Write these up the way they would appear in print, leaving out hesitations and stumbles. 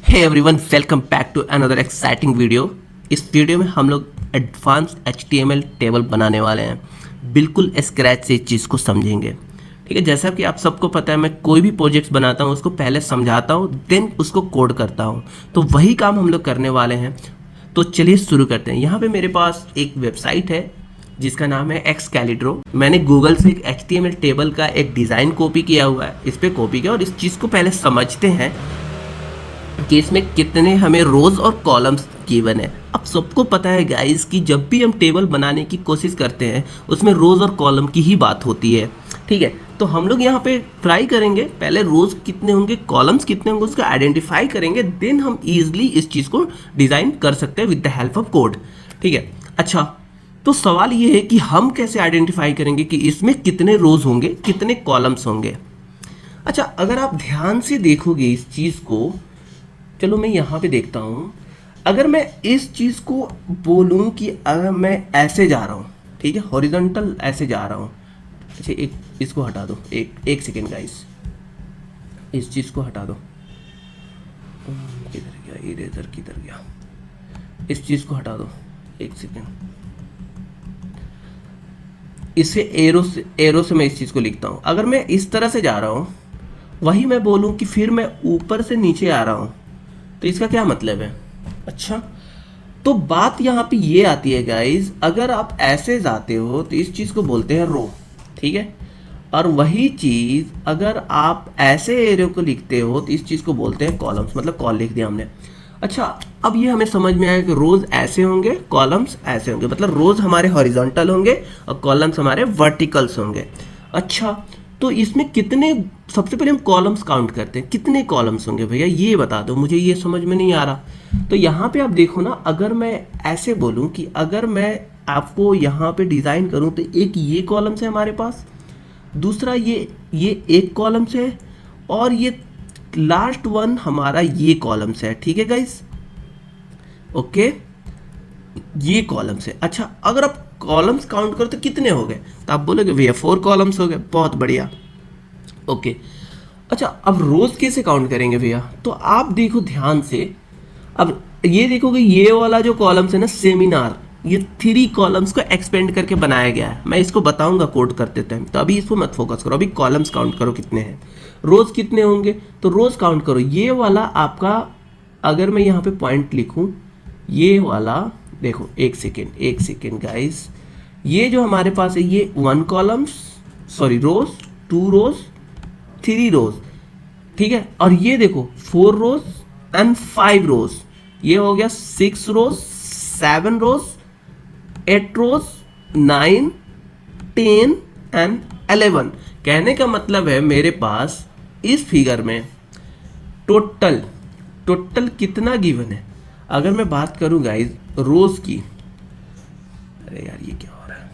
Hey everyone, welcome back to another exciting video. इस video में हम लोग एडवांस HTML टेबल बनाने वाले हैं। बिल्कुल स्क्रैच से इस चीज़ को समझेंगे। ठीक है, जैसा कि आप सबको पता है, मैं कोई भी प्रोजेक्ट्स बनाता हूँ उसको पहले समझाता हूँ, देन उसको कोड करता हूँ। तो वही काम हम लोग करने वाले हैं। तो चलिए शुरू करते हैं। यहाँ पे मेरे पास एक वेबसाइट है जिसका नाम है एक्सकैलिड्रो। मैंने गूगल से एक HTML टेबल का एक डिज़ाइन कॉपी किया हुआ है, इस पर कॉपी किया। और इस चीज़ को पहले समझते हैं कि इसमें कितने हमें रोज और कॉलम्स गिवन है। अब सबको पता है गाइस कि जब भी हम टेबल बनाने की कोशिश करते हैं उसमें रोज और कॉलम की ही बात होती है। ठीक है, तो हम लोग यहाँ पे ट्राई करेंगे, पहले रोज कितने होंगे, कॉलम्स कितने होंगे, उसको आइडेंटिफाई करेंगे, देन हम ईजिली इस चीज़ को डिज़ाइन कर सकते हैं with the help of code. ठीक है, अच्छा, तो सवाल ये है कि हम कैसे आइडेंटिफाई करेंगे कि इसमें कितने रोज होंगे, कितने कॉलम्स होंगे। अच्छा, अगर आप ध्यान से देखोगे इस चीज़ को, चलो मैं यहाँ पे देखता हूँ। अगर मैं इस चीज़ को बोलूँ कि अगर मैं ऐसे जा रहा हूँ, ठीक है, हॉरिजॉन्टल ऐसे जा रहा हूँ। अच्छा, एक इसको हटा दो, एक सेकेंड गाइस, इस चीज़ को हटा दो। किधर गया इरेजर, किधर गया, इस चीज़ को हटा दो, एक सेकेंड। इसे एरो से मैं इस चीज़ को लिखता हूँ। अगर मैं इस तरह से जा रहा हूँ, वही मैं बोलूँ कि फिर मैं ऊपर से नीचे आ रहा हूँ, तो इसका क्या मतलब है। अच्छा, तो बात यहाँ पे ये आती है गाइज, अगर आप ऐसे जाते हो तो इस चीज़ को बोलते हैं रो, ठीक है। और वही चीज़ अगर आप ऐसे एरो को लिखते हो तो इस चीज़ को बोलते हैं कॉलम्स, मतलब कॉल लिख दिया हमने। अच्छा, अब ये हमें समझ में आया कि रोज ऐसे होंगे, कॉलम्स ऐसे होंगे, मतलब रोज हमारे हॉरिजॉन्टल होंगे और कॉलम्स हमारे वर्टिकल्स होंगे। अच्छा, तो इसमें कितने, सबसे पहले हम कॉलम्स काउंट करते हैं, कितने कॉलम्स होंगे भैया ये बता दो, मुझे ये समझ में नहीं आ रहा। तो यहाँ पे आप देखो ना, अगर मैं ऐसे बोलूँ कि अगर मैं आपको यहाँ पे डिज़ाइन करूँ तो एक ये कॉलम्स है हमारे पास, दूसरा ये एक कॉलम्स है, और ये लास्ट वन हमारा ये कॉलम्स है। ठीक है गाइस, ओके, ये कॉलम्स है। अच्छा, अगर आप कॉलम्स काउंट करो तो कितने हो गए, तो आप बोलोगे भैया 4 कॉलम्स हो गए, बहुत बढ़िया, ओके। अच्छा, अब रोज कैसे काउंट करेंगे भैया, तो आप देखो ध्यान से। अब ये देखोगे, ये वाला जो कॉलम्स है ना, सेमिनार, ये 3 कॉलम्स को एक्सपेंड करके बनाया गया है। मैं इसको बताऊंगा कोड करते टाइम, तो अभी इसको मत फोकस करो, अभी कॉलम्स काउंट करो कितने हैं, रोज कितने होंगे, तो रोज काउंट करो। ये वाला आपका, अगर मैं यहाँ पे पॉइंट लिखूँ, ये वाला देखो, एक सेकेंड गाइस, ये जो हमारे पास है ये 1 कॉलम्स, सॉरी रोज, 2 रोज, 3 रोज, ठीक है। और ये देखो 4 रोज एंड 5 रोज, ये हो गया 6 रोज, 7 रोज, 8 रोज, 9, 10 एंड 11। कहने का मतलब है मेरे पास इस फिगर में टोटल कितना गिवन है। अगर मैं बात करूं गाइज रोज की, अरे यार ये क्या हो रहा है,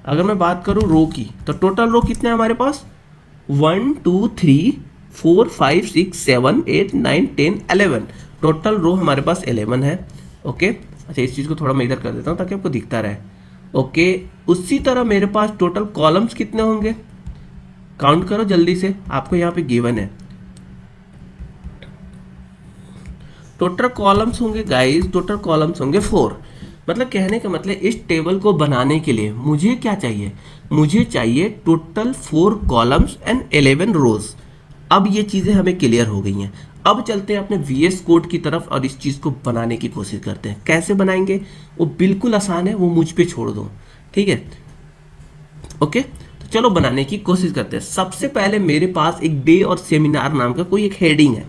अगर मैं बात करूं रो की, तो टोटल रो कितने हैं हमारे पास, 1 2 3 4 5 6 7 8 9 10 11। टोटल रो हमारे पास 11 है, ओके। अच्छा, इस चीज़ को थोड़ा मैं इधर कर देता हूँ ताकि आपको दिखता रहे, ओके। उसी तरह मेरे पास टोटल कॉलम्स कितने होंगे, काउंट करो जल्दी से, आपको यहाँ पे गिवन है। टोटल कॉलम्स होंगे गाइस, टोटल कॉलम्स होंगे 4। मतलब कहने का मतलब इस टेबल को बनाने के लिए मुझे क्या चाहिए, मुझे चाहिए टोटल 4 कॉलम्स एंड 11 रोज। अब ये चीज़ें हमें क्लियर हो गई हैं। अब चलते हैं अपने VS कोड की तरफ और इस चीज़ को बनाने की कोशिश करते हैं। कैसे बनाएंगे वो बिल्कुल आसान है, वो मुझ पे छोड़ दो, ठीक है, ओके। तो चलो बनाने की कोशिश करते हैं। सबसे पहले मेरे पास एक डे और सेमिनार नाम का कोई एक हेडिंग है,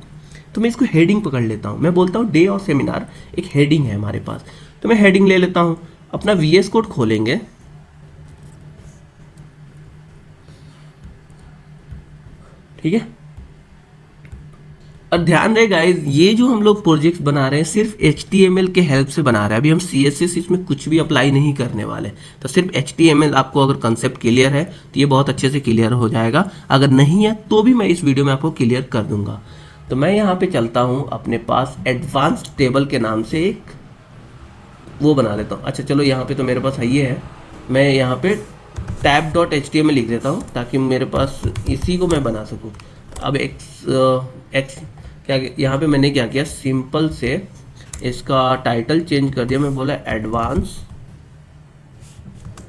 तो मैं इसको हेडिंग पकड़ लेता हूँ। मैं बोलता हूँ डे और सेमिनार एक हेडिंग है हमारे पास, तो मैं हेडिंग ले लेता हूँ। अपना VS कोड खोलेंगे, ठीक है। और ध्यान रहे गाइज, ये जो हम लोग प्रोजेक्ट्स बना रहे हैं सिर्फ HTML के हेल्प से बना रहे हैं। अभी हम CSS इसमें कुछ भी अप्लाई नहीं करने वाले, तो सिर्फ HTML। आपको अगर कंसेप्ट क्लियर है तो ये बहुत अच्छे से क्लियर हो जाएगा, अगर नहीं है तो भी मैं इस वीडियो में आपको क्लियर कर दूंगा। तो मैं यहाँ पे चलता हूँ, अपने पास एडवांस टेबल के नाम से एक वो बना लेता हूँ। अच्छा चलो, यहाँ पे तो मेरे पास ये है, मैं यहाँ पे tab.html लिख देता हूँ ताकि मेरे पास इसी को मैं बना सकूँ। अब एक्स क्या यहाँ पे मैंने क्या किया, सिंपल से इसका टाइटल चेंज कर दिया, मैं बोला एडवांस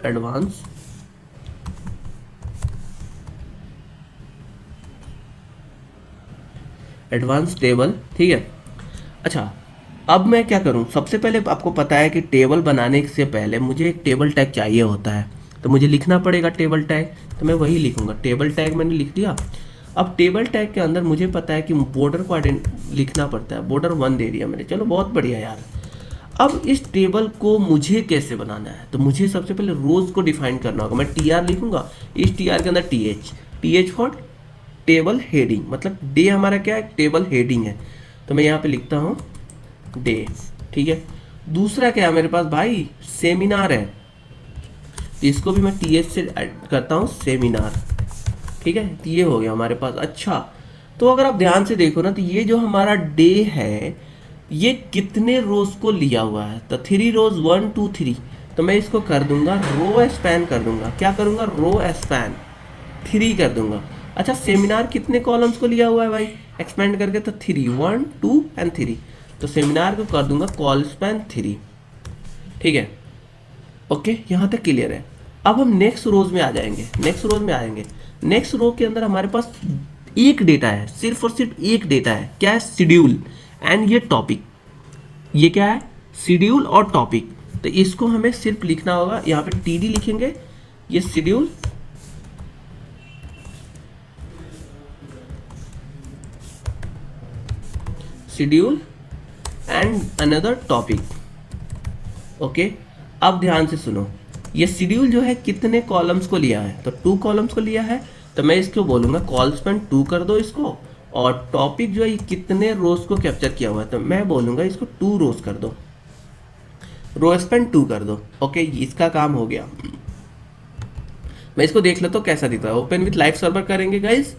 एडवांस एडवांस टेबल, ठीक है। अच्छा, अब मैं क्या करूं, सबसे पहले आपको पता है कि टेबल बनाने से पहले मुझे एक टेबल टैग चाहिए होता है, तो मुझे लिखना पड़ेगा टेबल टैग, तो मैं वही लिखूंगा। टेबल टैग मैंने लिख दिया। अब टेबल टैग के अंदर मुझे पता है कि बॉर्डर को लिखना पड़ता है, बॉर्डर 1 दे दिया मैंने, चलो बहुत बढ़िया यार। अब इस टेबल को मुझे कैसे बनाना है, तो मुझे सबसे पहले रोज को डिफाइन करना होगा। मैं टी आर लिखूंगा, इस टी आर के अंदर T H for table heading, मतलब डे हमारा क्या है, टेबल हेडिंग है, तो मैं यहाँ पे लिखता हूँ डे, ठीक है। दूसरा क्या है मेरे पास भाई, सेमिनार है, तो इसको भी मैं टी एच से करता हूँ सेमिनार, ठीक है। तो ये हो गया हमारे पास। अच्छा, तो अगर आप ध्यान से देखो ना, तो ये जो हमारा डे है ये कितने रोज को लिया हुआ है, तो 3 रोज, 1 2 3, तो मैं इसको कर दूंगा रो स्पैन कर दूंगा, क्या करूंगा, रो स्पैन 3 कर दूंगा। अच्छा, सेमिनार कितने कॉलम्स को लिया हुआ है भाई, एक्सपेंड करके, तो 3, 1 2 एंड 3, तो सेमिनार को कर दूंगा कॉल स्पैन 3, ठीक है। ओके, यहाँ तक क्लियर है। अब हम नेक्स्ट रोज में आ जाएंगे, नेक्स्ट रो के अंदर हमारे पास एक डेटा है, सिर्फ और सिर्फ एक डेटा है, क्या है, शेड्यूल एंड ये टॉपिक। ये क्या है, शेड्यूल और टॉपिक, तो इसको हमें सिर्फ लिखना होगा, यहाँ पे टीडी लिखेंगे, ये schedule and another topic. Okay, अब ध्यान से सुनो, ये शेड्यूल जो है कितने कॉलम्स को लिया है, तो 2 कॉलम्स को लिया है, तो मैं इसको बोलूंगा कॉल स्पैन 2 कर दो इसको। और टॉपिक जो है कितने रोज को कैप्चर किया हुआ है, तो मैं बोलूंगा इसको 2 रोज कर दो, रो स्पैन 2 कर दो। ओके, इसका काम हो गया। मैं इसको देख लेता हूँ कैसा दिख रहा है, ओपन विथ लाइव सर्वर करेंगे गाइज,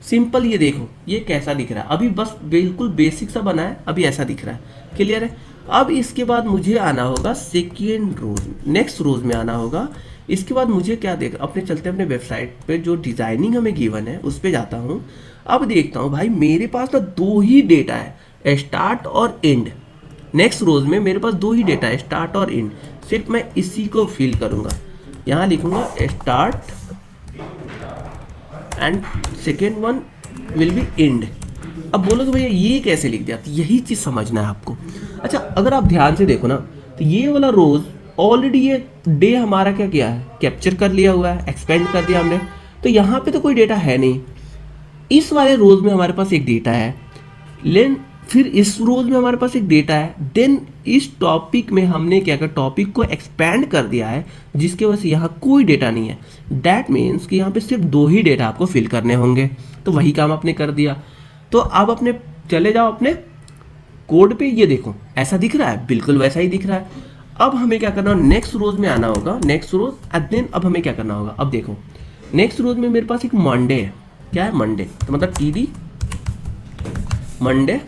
सिंपल, ये देखो ये कैसा दिख रहा है, अभी बस बिल्कुल बेसिक सा बना है, अभी ऐसा दिख रहा है, क्लियर है। अब इसके बाद मुझे आना होगा सेकेंड रोज, नेक्स्ट रोज में आना होगा। इसके बाद मुझे क्या देख, अपने चलते अपने वेबसाइट पे जो डिजाइनिंग हमें गिवन है उस पे जाता हूँ। अब देखता हूँ भाई मेरे पास ना 2 ही डेटा है, स्टार्ट और एंड। नेक्स्ट रोज में मेरे पास 2 ही डेटा है, स्टार्ट और एंड, सिर्फ मैं इसी को फिल करूंगा, यहाँ लिखूंगा start and second one will be and. अब बोलो तो भैया ये कैसे लिख दिया, तो यही चीज़ समझना है आपको। अच्छा, अगर आप ध्यान से देखो ना, तो ये वाला रोज ऑलरेडी ये डे हमारा क्या किया है, कैप्चर कर लिया हुआ है, एक्सपेंड कर दिया हमने, तो यहाँ पे तो कोई डेटा है नहीं। इस वाले रोज में हमारे पास एक डेटा है, लेकिन फिर इस रोज में हमारे पास एक डेटा है, देन इस टॉपिक में हमने क्या किया, टॉपिक को एक्सपेंड कर दिया है, जिसकी वजह से यहाँ कोई डेटा नहीं है। दैट मीन्स कि यहाँ पे सिर्फ 2 ही डेटा आपको फिल करने होंगे, तो वही काम आपने कर दिया। तो अब अपने चले जाओ अपने कोड पे, ये देखो ऐसा दिख रहा है, बिल्कुल वैसा ही दिख रहा है। अब हमें क्या करना है, नेक्स्ट रोज में आना होगा, नेक्स्ट रोज एंड देन अब हमें क्या करना होगा, अब देखो नेक्स्ट रोज में मेरे पास एक मंडे है, क्या है, मंडे, तो मतलब टीडी मंडे,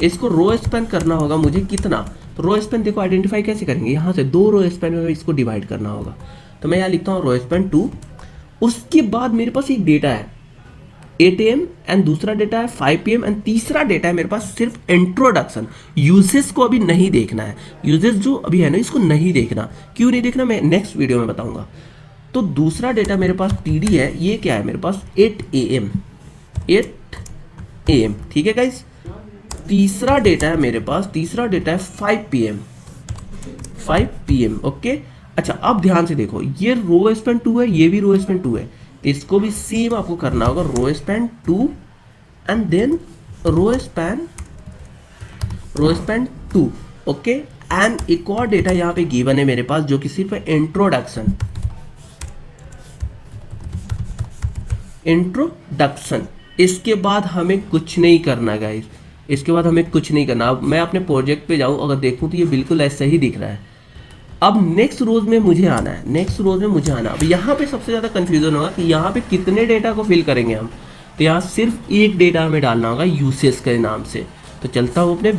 इसको रो स्पैन करना होगा मुझे कितना, तो रो स्पैन देखो आइडेंटिफाई कैसे करेंगे, यहाँ से 2 रो स्पैन में इसको डिवाइड करना होगा, तो मैं यहाँ लिखता हूँ रो स्पैन 2। उसके बाद मेरे पास एक डेटा है 8 AM एंड दूसरा डेटा है 5 PM एंड तीसरा डेटा है मेरे पास सिर्फ इंट्रोडक्शन। यूजेस को अभी नहीं देखना है, यूजेस जो अभी है ना इसको नहीं देखना, क्यों नहीं देखना मैं नेक्स्ट वीडियो में बताऊंगा। तो दूसरा डेटा मेरे पास टीडी है, ये क्या है मेरे पास 8 AM, ठीक है गाइस। तीसरा डेटा है मेरे पास, तीसरा डेटा है 5 PM, ओके। अच्छा, अब ध्यान से देखो, ये रो स्पैन 2 है, ये भी रो स्पैन 2 है, तो इसको भी सेम आपको करना होगा, row span 2 and then row span 2, okay. And एक और डेटा यहाँ पे गिवन है मेरे पास जो कि सिर्फ है इंट्रोडक्शन। इसके बाद हमें कुछ नहीं करना गाइस, इसके बाद हमें कुछ नहीं करना। अब मैं अपने प्रोजेक्ट पे जाऊँ, अगर देखूँ तो ये बिल्कुल ऐसा ही दिख रहा है। अब नेक्स्ट रोज में मुझे आना है, नेक्स्ट रोज में मुझे आना। अब यहाँ पे सबसे ज़्यादा कंफ्यूजन होगा कि यहाँ पे कितने डेटा को फिल करेंगे हम, तो यहाँ सिर्फ एक डेटा हमें डालना होगा यूसेस के नाम से। तो चलता हूँ अपने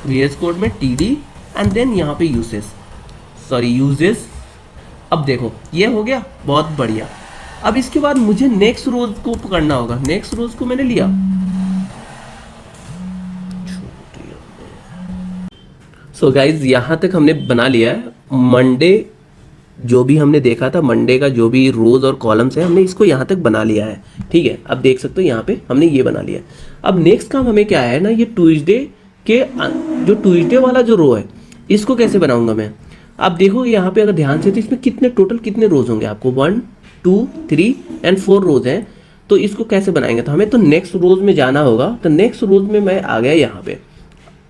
VS कोड में टीडी एंड देन यहाँ पे यूजेस। अब देखो ये हो गया, बहुत बढ़िया। अब इसके बाद मुझे नेक्स्ट रोज को पकड़ना होगा, नेक्स्ट रोज को मैंने लिया, सो गाइज यहाँ तक हमने बना लिया है मंडे, जो भी हमने देखा था मंडे का जो भी रोज और कॉलम्स है हमने इसको यहाँ तक बना लिया है। ठीक है, अब देख सकते हो यहाँ पे हमने ये बना लिया है। अब नेक्स्ट काम हमें क्या है ना, ये ट्यूसडे के जो ट्यूसडे वाला जो रो है इसको कैसे बनाऊंगा मैं। आप देखोगे यहाँ पे अगर ध्यान से तो इसमें कितने टोटल कितने रोज होंगे आपको 1 2 3 एंड 4 रोज हैं। तो इसको कैसे बनाएंगे, तो हमें तो नेक्स्ट रोज में जाना होगा। तो नेक्स्ट रोज में मैं आ गया यहाँ पे,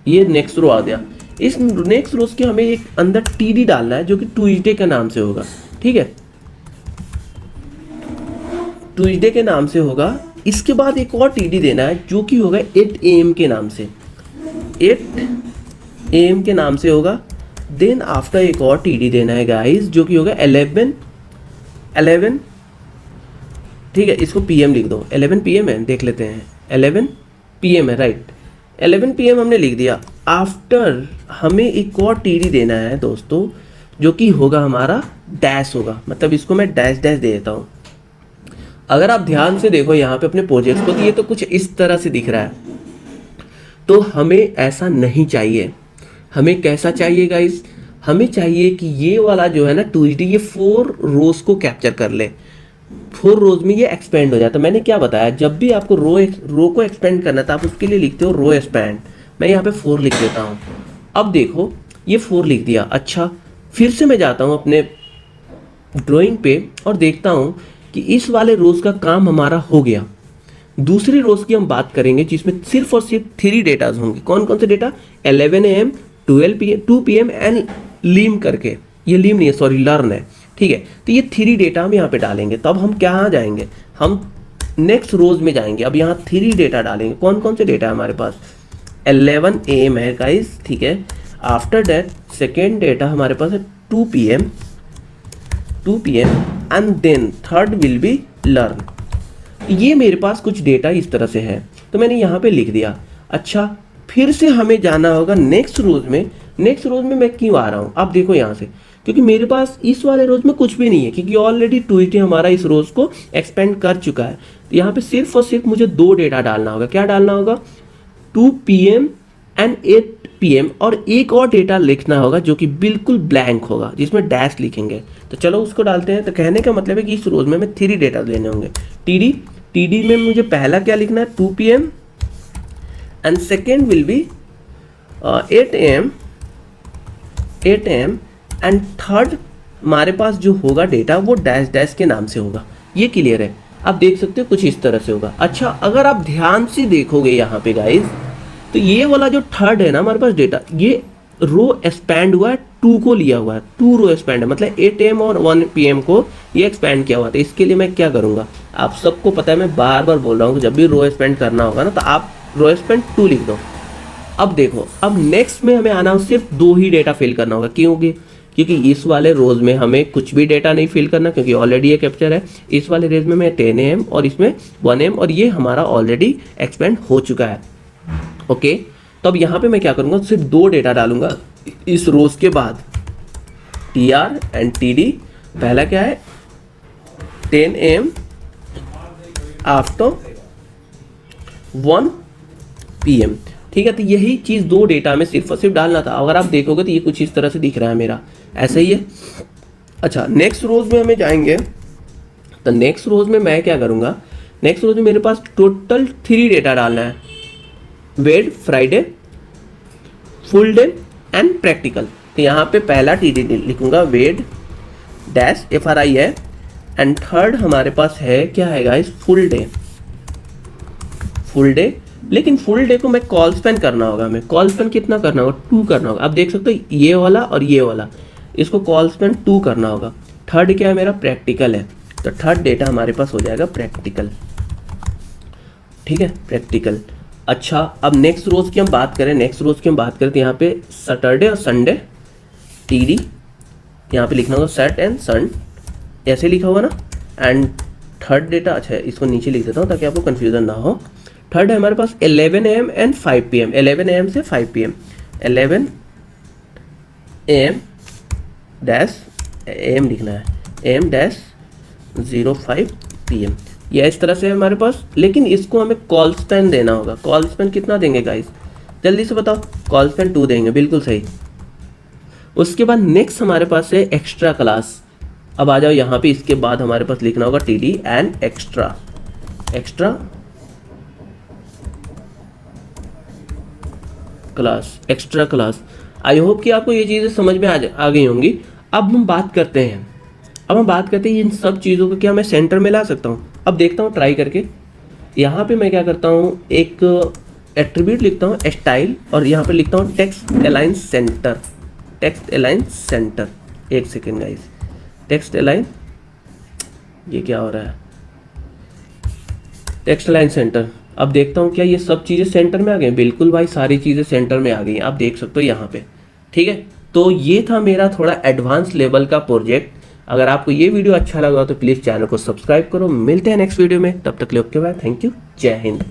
ये नेक्स्ट रो आ गया। इस नेक्स्ट रोज के हमें एक अंदर टीडी डालना है जो कि ट्यूसडे के नाम से होगा। ठीक है, ट्यूसडे के नाम से होगा। इसके बाद एक और टीडी देना है जो कि होगा 8 AM के नाम से, 8 AM के नाम से होगा। देन आफ्टर एक और टीडी देना है गाइस जो कि होगा 11। ठीक है, इसको PM लिख दो, 11 PM है, देख लेते हैं 11 PM है, राइट 11 PM हमने लिख दिया। आफ्टर हमें एक और टीडी देना है दोस्तों जो कि होगा हमारा डैश होगा, मतलब इसको मैं डैश डैश दे देता हूँ। अगर आप ध्यान से देखो यहाँ पे अपने प्रोजेक्ट्स को तो ये तो कुछ इस तरह से दिख रहा है, तो हमें ऐसा नहीं चाहिए। हमें कैसा चाहिए गाइस, हमें चाहिए कि ये वाला जो है ना ट्यूसडे ये 4 रोज को कैप्चर कर ले, 4 रोज में ये एक्सपेंड हो जाए। तो मैंने क्या बताया, जब भी आपको रो को एक्सपेंड करना था आप उसके लिए लिखते हो रो एक्सपेंड। मैं यहाँ पे 4 लिख देता हूँ। अब देखो ये 4 लिख दिया। अच्छा, फिर से मैं जाता हूँ अपने ड्राइंग पे और देखता हूँ कि इस वाले रोज का काम हमारा हो गया। दूसरी रोज की हम बात करेंगे जिसमें सिर्फ और सिर्फ 3 डेटाज होंगे। कौन कौन से data, 11 AM 12 PM 2 PM and लीम करके, ये लीम नहीं है सॉरी लर्न है। ठीक है, तो ये 3 डेटा हम यहाँ पे डालेंगे। तब हम कहाँ जाएंगे, हम नेक्स्ट रोज में जाएंगे। अब यहाँ 3 डेटा डालेंगे। कौन कौन से डेटा है हमारे पास, 11 AM है गाइस। ठीक है, आफ्टर दैट सेकेंड डेटा हमारे पास है 2 PM and then third will be learn. ये मेरे पास कुछ डेटा इस तरह से है, तो मैंने यहाँ पे लिख दिया। अच्छा, फिर से हमें जाना होगा नेक्स्ट रोज में। नेक्स्ट रोज में मैं क्यों आ रहा हूँ, आप देखो यहाँ से, क्योंकि मेरे पास इस वाले रोज में कुछ भी नहीं है, क्योंकि ऑलरेडी ट्यूसडे हमारा इस रोज को एक्सपेंड कर चुका है। तो यहाँ पे सिर्फ और सिर्फ मुझे 2 डेटा डालना होगा। क्या डालना होगा, 2 PM एंड 8 PM, और एक और डेटा लिखना होगा जो कि बिल्कुल ब्लैंक होगा जिसमें डैश लिखेंगे। तो चलो उसको डालते हैं। तो कहने का मतलब है कि इस रोज में हमें 3 डेटा लेने होंगे। टीडी में मुझे पहला क्या लिखना है, 2 PM and second will be 8 AM and third हमारे पास जो होगा डेटा वो डैश डैश के नाम से होगा। ये क्लियर है, आप देख सकते हो कुछ इस तरह से होगा। अच्छा, अगर आप ध्यान से देखोगे यहाँ पे गाइस, तो ये वाला जो थर्ड है ना हमारे पास डेटा, ये रो एक्सपैंड हुआ है, 2 को लिया हुआ है, 2 रो एक्सपैंड है, मतलब 8 AM और 1 PM को ये एक्सपैंड किया हुआ था। इसके लिए मैं क्या करूँगा, आप सबको पता है, मैं बार बार बोल रहा हूँ कि जब भी रो एक्सपैंड करना होगा ना तो आप रो एक्सपैंड 2 लिख दो। अब देखो, अब नेक्स्ट में हमें आना हो, सिर्फ 2 ही डेटा फिल करना होगा। क्योंकि इस वाले रोज में हमें कुछ भी डेटा नहीं फिल करना, क्योंकि ऑलरेडी ये कैप्चर है। इस वाले रेज में मैं 10 AM और इसमें 1 AM, और ये हमारा ऑलरेडी एक्सपेंड हो चुका है। ओके, तो अब यहाँ पे मैं क्या करूँगा, सिर्फ 2 डेटा डालूंगा इस रोज के बाद, TR एंड TD। पहला क्या है, 10 AM आफ्टर 1 PM। ठीक है, तो यही चीज़ 2 डेटा में सिर्फ और सिर्फ डालना था। अगर आप देखोगे तो ये कुछ इस तरह से दिख रहा है मेरा, ऐसा ही है। अच्छा, नेक्स्ट रोज में हमें जाएंगे। तो नेक्स्ट रोज में मैं क्या करूँगा, नेक्स्ट रोज में मेरे पास टोटल 3 डेटा डालना है, Wed, Friday, full day and practical. तो यहाँ पे पहला TD लिखूंगा वेड डैश FRI है, एंड थर्ड हमारे पास है क्या है गाइस, फुल डे। लेकिन फुल डे को मैं कॉल स्पेन करना होगा, हमें कॉल स्पेन कितना करना होगा, 2 करना होगा। आप देख सकते हो ये वाला और ये वाला, इसको कॉल स्पेन 2 करना होगा। थर्ड क्या है मेरा, प्रैक्टिकल है, तो थर्ड डेटा हमारे पास हो जाएगा प्रैक्टिकल। ठीक है, प्रैक्टिकल। अच्छा, अब नेक्स्ट रोज की हम बात करें, तो यहाँ पे सैटरडे और संडे TD, यहाँ पे लिखना होगा सैट एंड सन, ऐसे लिखा होगा ना। एंड थर्ड डेटा, अच्छा इसको नीचे लिख देता हूँ ताकि आपको कन्फ्यूजन ना हो। थर्ड है हमारे पास 11 AM एंड 5 PM, 11 AM से 5 PM, 11 AM डैश AM लिखना है, AM डैश 05 PM। यह इस तरह से है हमारे पास। लेकिन इसको हमें कॉल स्पेन देना होगा। कॉल स्पेन कितना देंगे गाइस, जल्दी से बताओ। कॉल स्पेन 2 देंगे, बिल्कुल सही। उसके बाद नेक्स्ट हमारे पास है एक्स्ट्रा क्लास। अब आ जाओ यहाँ पे, इसके बाद हमारे पास लिखना होगा TD and extra, extra class, extra class. I hope कि आपको ये चीज़ें समझ में आ गई होंगी। अब हम बात करते हैं, इन सब चीज़ों को क्या मैं सेंटर में ला सकता हूँ। अब देखता हूँ ट्राई करके। यहाँ पे मैं क्या करता हूँ, एक एट्रीब्यूट लिखता हूँ स्टाइल, और यहाँ पे लिखता हूँ text align centre, text align centre. एक सेकेंड गाइस, टेक्स्ट अलाइन, ये क्या हो रहा है, टेक्स्ट अलाइन सेंटर। अब देखता हूँ क्या ये सब चीज़ें सेंटर में आ गई। बिल्कुल भाई, सारी चीज़ें सेंटर में आ गई, आप देख सकते हो यहाँ पे। ठीक है, तो ये था मेरा थोड़ा एडवांस लेवल का प्रोजेक्ट। अगर आपको ये वीडियो अच्छा लगा तो प्लीज़ चैनल को सब्सक्राइब करो। मिलते हैं नेक्स्ट वीडियो में, तब तक के लिए ओके बाय, थैंक यू, जय हिंद।